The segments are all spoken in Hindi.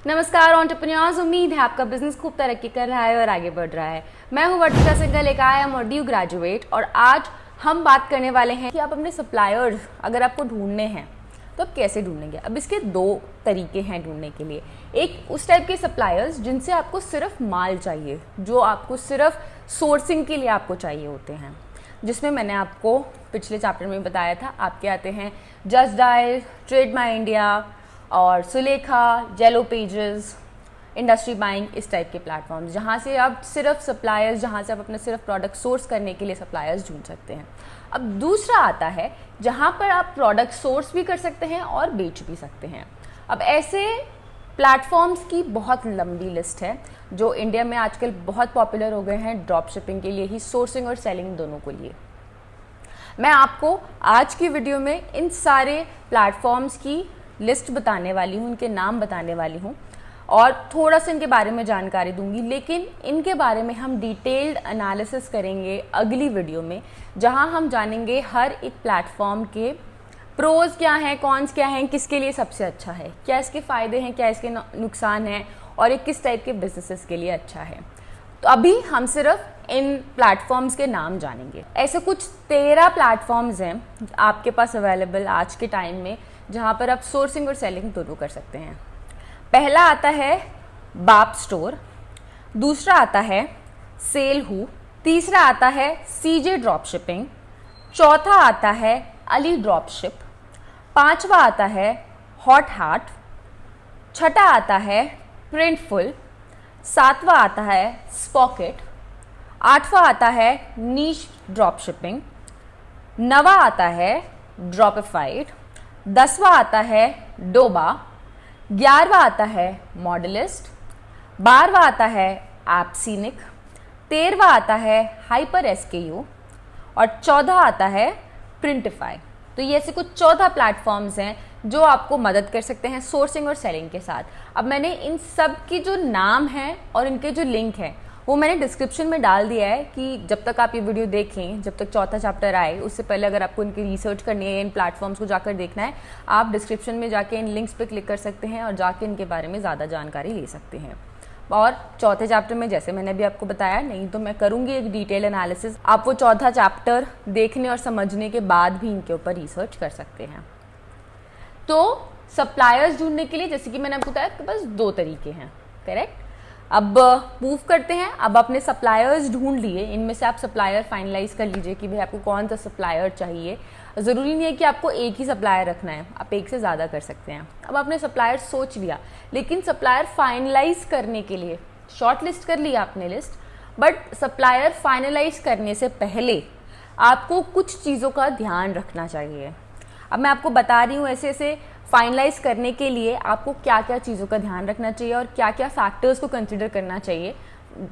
नमस्कार एंटरप्रेन्योर्स, उम्मीद है आपका बिजनेस खूब तरक्की कर रहा है और आगे बढ़ रहा है। मैं हूं वर्तिका सिंघल, एक IIM और DU ग्रेजुएट, और आज हम बात करने वाले हैं कि आप अपने सप्लायर्स अगर आपको ढूंढने हैं तो आप कैसे ढूंढेंगे। अब इसके दो तरीके हैं ढूंढने के लिए। एक उस टाइप के सप्लायर्स जिनसे आपको सिर्फ माल चाहिए, जो आपको सिर्फ सोर्सिंग के लिए आपको चाहिए होते हैं, जिसमें मैंने आपको पिछले चैप्टर में बताया था। आपके आते हैं जस्ट डायल, ट्रेड माई इंडिया और Sulekha, yellow pages, industry buying, इस टाइप के प्लेटफॉर्म्स जहाँ से आप सिर्फ सप्लायर्स, जहाँ से आप अपने सिर्फ प्रोडक्ट सोर्स करने के लिए सप्लायर्स ढूंढ सकते हैं। अब दूसरा आता है जहाँ पर आप प्रोडक्ट सोर्स भी कर सकते हैं और बेच भी सकते हैं। अब ऐसे प्लेटफॉर्म्स की बहुत लंबी लिस्ट है जो इंडिया में आजकल बहुत पॉपुलर हो गए हैं ड्रॉप शिपिंग के लिए ही, सोर्सिंग और सेलिंग दोनों के लिए। मैं आपको आज की वीडियो में इन सारे प्लेटफॉर्म्स की लिस्ट बताने वाली हूँ, उनके नाम बताने वाली हूँ और थोड़ा सा इनके बारे में जानकारी दूंगी, लेकिन इनके बारे में हम डिटेल्ड एनालिसिस करेंगे अगली वीडियो में, जहां हम जानेंगे हर एक प्लेटफॉर्म के प्रोज क्या हैं, कॉन्स क्या हैं, किसके लिए सबसे अच्छा है, क्या इसके फ़ायदे हैं, क्या इसके नुकसान हैं और ये किस टाइप के बिजनेसेस के लिए अच्छा है। तो अभी हम सिर्फ इन प्लेटफॉर्म्स के नाम जानेंगे। ऐसे कुछ 13 प्लेटफॉर्म्स हैं आपके पास अवेलेबल आज के टाइम में, जहाँ पर आप सोर्सिंग और सेलिंग दोनों कर सकते हैं। पहला आता है बाप स्टोर, दूसरा आता है सेल हू, तीसरा आता है CJ ड्रॉप शिपिंग, चौथा आता है अली ड्रॉप शिप, पांचवा आता है हॉट हार्ट, छठा आता है प्रिंटफुल, सातवां आता है स्पॉकेट, आठवां आता है नीश ड्रॉप शिपिंग, नवा आता है ड्रॉपिफाइड, 10वां आता है डोबा, 11वां आता है मॉडलिस्ट, 12वां आता है एप्सीनिक, 13वां आता है हाइपर SKU और 14 आता है प्रिंटिफाई। तो ये ऐसे कुछ 14 प्लेटफॉर्म्स हैं जो आपको मदद कर सकते हैं सोर्सिंग और सेलिंग के साथ। अब मैंने इन सब की जो नाम है और इनके जो लिंक है वो मैंने डिस्क्रिप्शन में डाल दिया है कि जब तक आप ये वीडियो देख लें, जब तक चौथा चैप्टर आए, उससे पहले अगर आपको इनकी रिसर्च करनी है, इन प्लेटफॉर्म्स को जाकर देखना है, आप डिस्क्रिप्शन में जाके इन लिंक्स पे क्लिक कर सकते हैं और जाके इनके बारे में ज़्यादा जानकारी ले सकते हैं। और चौथे चैप्टर में जैसे मैंने अभी आपको बताया, नहीं तो मैं करूँगी एक डिटेल एनालिसिस, आप वो चौथा चैप्टर देखने और समझने के बाद भी इनके ऊपर रिसर्च कर सकते हैं। तो सप्लायर्स ढूंढने के लिए जैसे कि मैंने आपको बताया कि बस 2 तरीके हैं, करेक्ट। अब मूव करते हैं। अब अपने सप्लायर्स ढूंढ लिए, इनमें से आप सप्लायर फाइनलाइज कर लीजिए कि भाई आपको कौन सा सप्लायर चाहिए। ज़रूरी नहीं है कि आपको एक ही सप्लायर रखना है, आप एक से ज़्यादा कर सकते हैं। अब आपने सप्लायर सोच लिया, लेकिन सप्लायर फाइनलाइज करने के लिए शॉर्ट लिस्ट कर लिया आपने लिस्ट, बट सप्लायर फाइनलाइज करने से पहले आपको कुछ चीज़ों का ध्यान रखना चाहिए। अब मैं आपको बता रही हूँ ऐसे ऐसे फाइनलाइज करने के लिए आपको क्या क्या चीज़ों का ध्यान रखना चाहिए और क्या क्या फैक्टर्स को कंसिडर करना चाहिए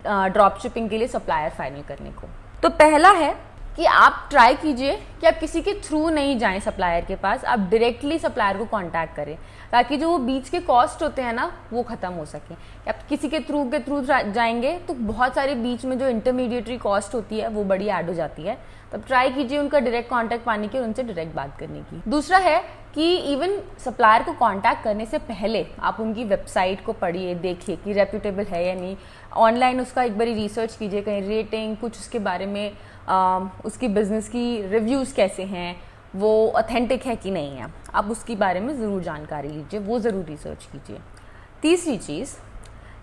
ड्रॉप शिपिंग के लिए सप्लायर फाइनल करने को। तो पहला है कि आप ट्राई कीजिए कि आप किसी के थ्रू नहीं जाएं सप्लायर के पास, आप डायरेक्टली सप्लायर को कांटेक्ट करें, ताकि जो वो बीच के कॉस्ट होते हैं ना वो ख़त्म हो सके। आप किसी के थ्रू जाएंगे तो बहुत सारे बीच में जो इंटरमीडिएटरी कॉस्ट होती है वो बड़ी ऐड हो जाती है। तब ट्राई कीजिए उनका डायरेक्ट कांटेक्ट पाने की और उनसे डायरेक्ट बात करने की। दूसरा है कि इवन सप्लायर को कांटेक्ट करने से पहले आप उनकी वेबसाइट को पढ़िए, देखिए कि रेप्यूटेबल है या नहीं। ऑनलाइन उसका एक बारी रिसर्च कीजिए, कहीं रेटिंग, कुछ उसके बारे में उसकी बिजनेस की रिव्यूज़ कैसे हैं, वो ऑथेंटिक है कि नहीं है, आप उसके बारे में ज़रूर जानकारी लीजिए, वो ज़रूर रिसर्च कीजिए।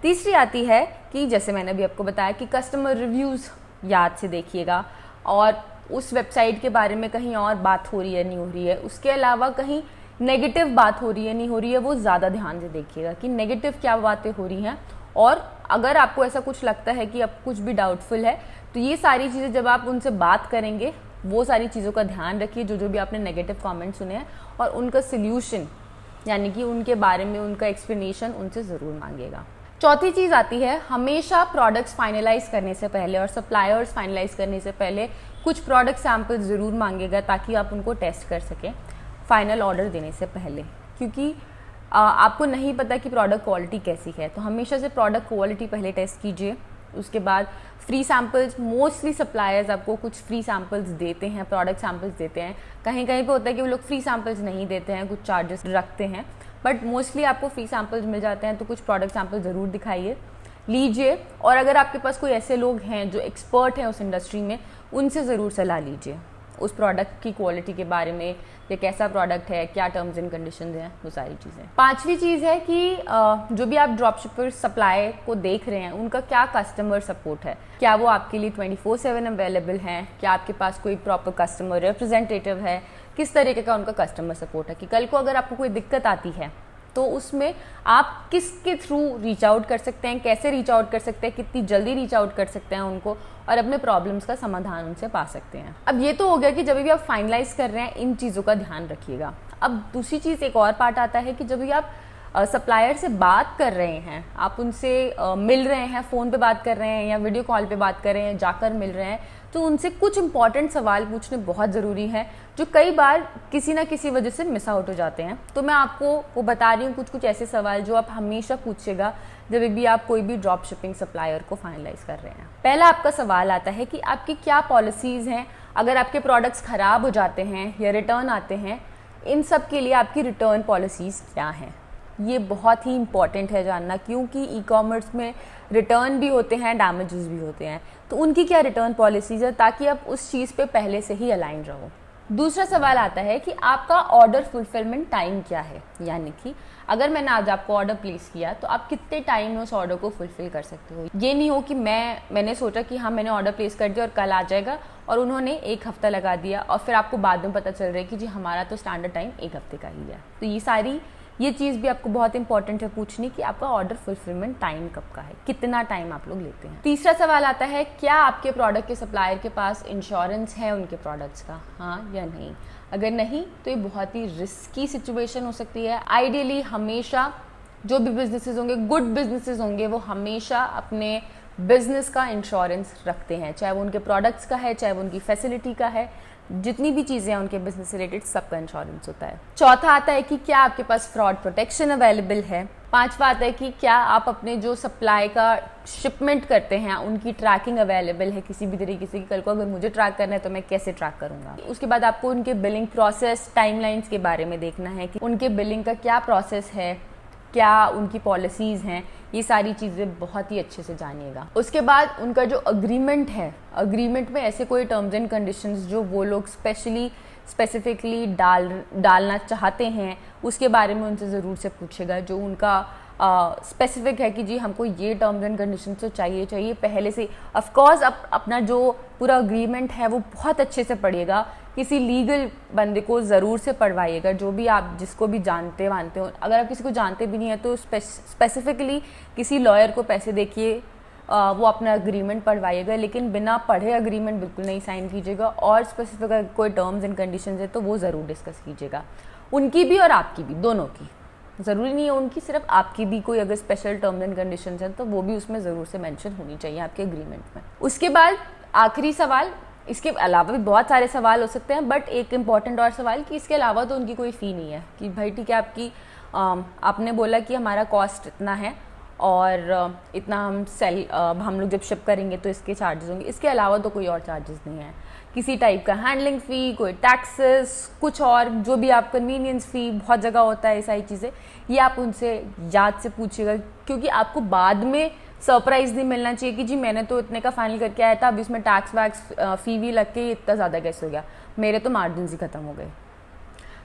तीसरी आती है कि जैसे मैंने अभी आपको बताया कि कस्टमर रिव्यूज़ याद से देखिएगा और उस वेबसाइट के बारे में कहीं और बात हो रही है नहीं हो रही है, उसके अलावा कहीं नेगेटिव बात हो रही है नहीं हो रही है, वो ज़्यादा ध्यान से देखिएगा कि नेगेटिव क्या बातें हो रही हैं। और अगर आपको ऐसा कुछ लगता है कि अब कुछ भी डाउटफुल है, तो ये सारी चीज़ें जब आप उनसे बात करेंगे, वो सारी चीज़ों का ध्यान रखिए जो भी आपने नेगेटिव कमेंट सुने हैं, और उनका सोल्यूशन यानी कि उनके बारे में उनका एक्सप्लेनेशन उनसे ज़रूर मांगिएगा। चौथी चीज़ आती है, हमेशा प्रोडक्ट्स फाइनलाइज करने से पहले और सप्लायर्स फाइनलाइज करने से पहले कुछ प्रोडक्ट सैंपल ज़रूर मांगेगा, ताकि आप उनको टेस्ट कर सकें फाइनल ऑर्डर देने से पहले, क्योंकि आपको नहीं पता कि प्रोडक्ट क्वालिटी कैसी है। तो हमेशा से प्रोडक्ट क्वालिटी पहले टेस्ट कीजिए। उसके बाद फ्री सैम्पल्स, मोस्टली सप्लायर्स आपको कुछ फ्री सैम्पल्स देते हैं, प्रोडक्ट सैम्पल्स देते हैं। कहीं कहीं पे होता है कि वो लोग फ्री सैम्पल्स नहीं देते हैं, कुछ चार्जेस रखते हैं, बट मोस्टली आपको फ्री सैम्पल्स मिल जाते हैं, तो कुछ प्रोडक्ट सैम्पल ज़रूर दिखाइए, लीजिए। और अगर आपके पास कोई ऐसे लोग हैं जो एक्सपर्ट हैं उस इंडस्ट्री में, उनसे ज़रूर सलाह लीजिए उस प्रोडक्ट की क्वालिटी के बारे में, या कैसा प्रोडक्ट है, क्या टर्म्स एंड कंडीशंस हैं, वो सारी चीज़ें। पांचवी चीज़ है कि जो भी आप ड्रॉपशिपर सप्लाई को देख रहे हैं उनका क्या कस्टमर सपोर्ट है, क्या वो आपके लिए 24/7 अवेलेबल हैं, क्या आपके पास कोई प्रॉपर कस्टमर रिप्रेजेंटेटिव है, किस तरीके का उनका कस्टमर सपोर्ट है, कि कल को अगर आपको कोई दिक्कत आती है तो उसमें आप किसके थ्रू रीच आउट कर सकते हैं, कैसे रीच आउट कर सकते हैं, कितनी जल्दी रीच आउट कर सकते हैं उनको, और अपने प्रॉब्लम्स का समाधान उनसे पा सकते हैं। अब ये तो हो गया कि जब भी आप फाइनलाइज कर रहे हैं इन चीज़ों का ध्यान रखिएगा। अब दूसरी चीज़, एक और पार्ट आता है कि जब भी आप सप्लायर से बात कर रहे हैं, आप उनसे मिल रहे हैं, फ़ोन पे बात कर रहे हैं या वीडियो कॉल पे बात कर रहे हैं, जाकर मिल रहे हैं, तो उनसे कुछ इंपॉर्टेंट सवाल पूछने बहुत ज़रूरी है, जो कई बार किसी ना किसी वजह से मिस आउट हो जाते हैं। तो मैं आपको वो बता रही हूँ कुछ ऐसे सवाल जो आप हमेशा पूछिएगा जब भी आप कोई भी ड्रॉप शिपिंग सप्लायर को फाइनलाइज कर रहे हैं। पहला आपका सवाल आता है कि आपकी क्या पॉलिसीज़ हैं, अगर आपके प्रोडक्ट्स ख़राब हो जाते हैं या रिटर्न आते हैं, इन सब के लिए आपकी रिटर्न पॉलिसीज़ क्या हैं। ये बहुत ही इंपॉर्टेंट है जानना, क्योंकि ई कॉमर्स में रिटर्न भी होते हैं, डैमेजेस भी होते हैं, तो उनकी क्या रिटर्न पॉलिसीज़ है, ताकि आप उस चीज़ पे पहले से ही अलाइन रहो। दूसरा सवाल आता है कि आपका ऑर्डर फुलफिलमेंट टाइम क्या है, यानी कि अगर मैंने आज आपको ऑर्डर प्लेस किया तो आप कितने टाइम में उस ऑर्डर को फुलफिल कर सकते हो। ये नहीं हो कि मैंने सोचा कि हाँ मैंने ऑर्डर प्लेस कर दिया और कल आ जाएगा, और उन्होंने 1 हफ्ता लगा दिया, और फिर आपको बाद में पता चल रहा है कि जी हमारा तो स्टैंडर्ड टाइम 1 हफ्ते का ही है। तो ये चीज़ भी आपको बहुत इंपॉर्टेंट है पूछनी कि आपका ऑर्डर फुलफिलमेंट टाइम कब का है, कितना टाइम आप लोग लेते हैं। तीसरा सवाल आता है, क्या आपके प्रोडक्ट के सप्लायर के पास इंश्योरेंस है उनके प्रोडक्ट्स का, हाँ या नहीं। अगर नहीं तो ये बहुत ही रिस्की सिचुएशन हो सकती है। आइडियली हमेशा जो भी बिजनेसेस होंगे, गुड बिजनेसेस होंगे, वो हमेशा अपने बिजनेस का इंश्योरेंस रखते हैं, चाहे वो उनके प्रोडक्ट्स का है, चाहे वो उनकी फैसिलिटी का है, जितनी भी चीज़ें हैं उनके बिजनेस से रिलेटेड सबका इंश्योरेंस होता है। चौथा आता है कि क्या आपके पास फ्रॉड प्रोटेक्शन अवेलेबल है। पांचवा आता है कि क्या आप अपने जो सप्लाई का शिपमेंट करते हैं उनकी ट्रैकिंग अवेलेबल है किसी भी तरीके से, कि कल को अगर मुझे ट्रैक करना है तो मैं कैसे ट्रैक करूंगा। उसके बाद आपको उनके बिलिंग प्रोसेस टाइमलाइंस के बारे में देखना है कि उनके बिलिंग का क्या प्रोसेस है, क्या उनकी पॉलिसीज़ हैं, ये सारी चीज़ें बहुत ही अच्छे से जानिएगा। उसके बाद उनका जो अग्रीमेंट है, अग्रीमेंट में ऐसे कोई टर्म्स एंड कंडीशंस जो वो लोग स्पेसिफिकली डालना चाहते हैं, उसके बारे में उनसे ज़रूर से पूछेगा, जो उनका स्पेसिफिक है कि जी हमको ये टर्म्स एंड कंडीशंस तो चाहिए पहले से। ऑफ कोर्स अपना जो पूरा अग्रीमेंट है वो बहुत अच्छे से पढ़िएगा, किसी लीगल बंदे को ज़रूर से पढ़वाइएगा, जो भी आप जिसको भी जानते वानते हो। अगर आप किसी को जानते भी नहीं है तो स्पेसिफिकली किसी लॉयर को पैसे देखिए, वो अपना अग्रीमेंट पढ़वाइएगा, लेकिन बिना पढ़े अग्रीमेंट बिल्कुल नहीं साइन कीजिएगा। और स्पेसिफिक कोई टर्म्स एंड कंडीशंस है तो वो ज़रूर डिस्कस कीजिएगा, उनकी भी और आपकी भी, दोनों की। ज़रूरी नहीं है उनकी, सिर्फ आपकी भी कोई अगर स्पेशल टर्म्स एंड कंडीशंस हैं तो वो भी उसमें ज़रूर से मेंशन होनी चाहिए आपके एग्रीमेंट में। उसके बाद आखिरी सवाल, इसके अलावा भी बहुत सारे सवाल हो सकते हैं, बट एक इम्पॉर्टेंट और सवाल कि इसके अलावा तो उनकी कोई फ़ी नहीं है, कि भाई ठीक है आपकी आपने बोला कि हमारा कॉस्ट इतना है और इतना हम लोग जब शिप करेंगे तो इसके चार्जेस होंगे, इसके अलावा तो कोई और चार्जेस नहीं है, किसी टाइप का हैंडलिंग फ़ी, कोई टैक्सेस, कुछ और जो भी आप कन्वीनियंस फ़ी, बहुत जगह होता है ये सारी चीज़ें, ये आप उनसे याद से पूछिएगा, क्योंकि आपको बाद में सरप्राइज़ नहीं मिलना चाहिए कि जी मैंने तो इतने का फाइनल करके आया था, अब इसमें टैक्स वैक्स फ़ी भी लग के इतना ज़्यादा कैसे हो गया, मेरे तो मार्जिन ही ख़त्म हो गए।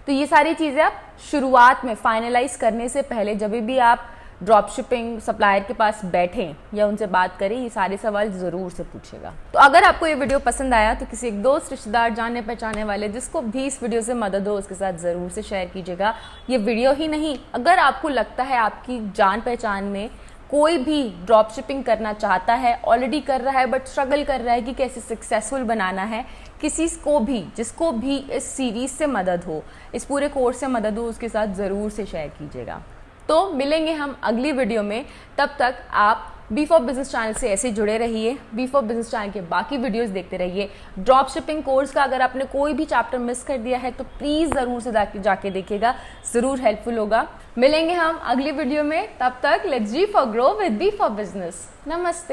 तो ये सारी चीज़ें आप शुरुआत में फाइनलाइज करने से पहले जब भी आप ड्रॉप शिपिंग सप्लायर के पास बैठें या उनसे बात करें, ये सारे सवाल ज़रूर से पूछेगा। तो अगर आपको ये वीडियो पसंद आया तो किसी एक दोस्त, रिश्तेदार, जानने पहचाने वाले जिसको भी इस वीडियो से मदद हो उसके साथ ज़रूर से शेयर कीजिएगा। ये वीडियो ही नहीं, अगर आपको लगता है आपकी जान पहचान में कोई भी ड्रॉप शिपिंग करना चाहता है, ऑलरेडी कर रहा है बट स्ट्रगल कर रहा है कि कैसे सक्सेसफुल बनाना है, किसी को भी जिसको भी इस सीरीज़ से मदद हो, इस पूरे कोर्स से मदद हो, उसके साथ ज़रूर से शेयर कीजिएगा। तो मिलेंगे हम अगली वीडियो में, तब तक आप B4Business चैनल से ऐसे जुड़े रहिए, B4Business चैनल के बाकी वीडियोस देखते रहिए। ड्रॉप शिपिंग कोर्स का अगर आपने कोई भी चैप्टर मिस कर दिया है तो प्लीज़ ज़रूर से जाके देखिएगा, ज़रूर हेल्पफुल होगा। मिलेंगे हम अगली वीडियो में, तब तक लेट्स जी फॉर ग्रो विद B4Business। नमस्ते।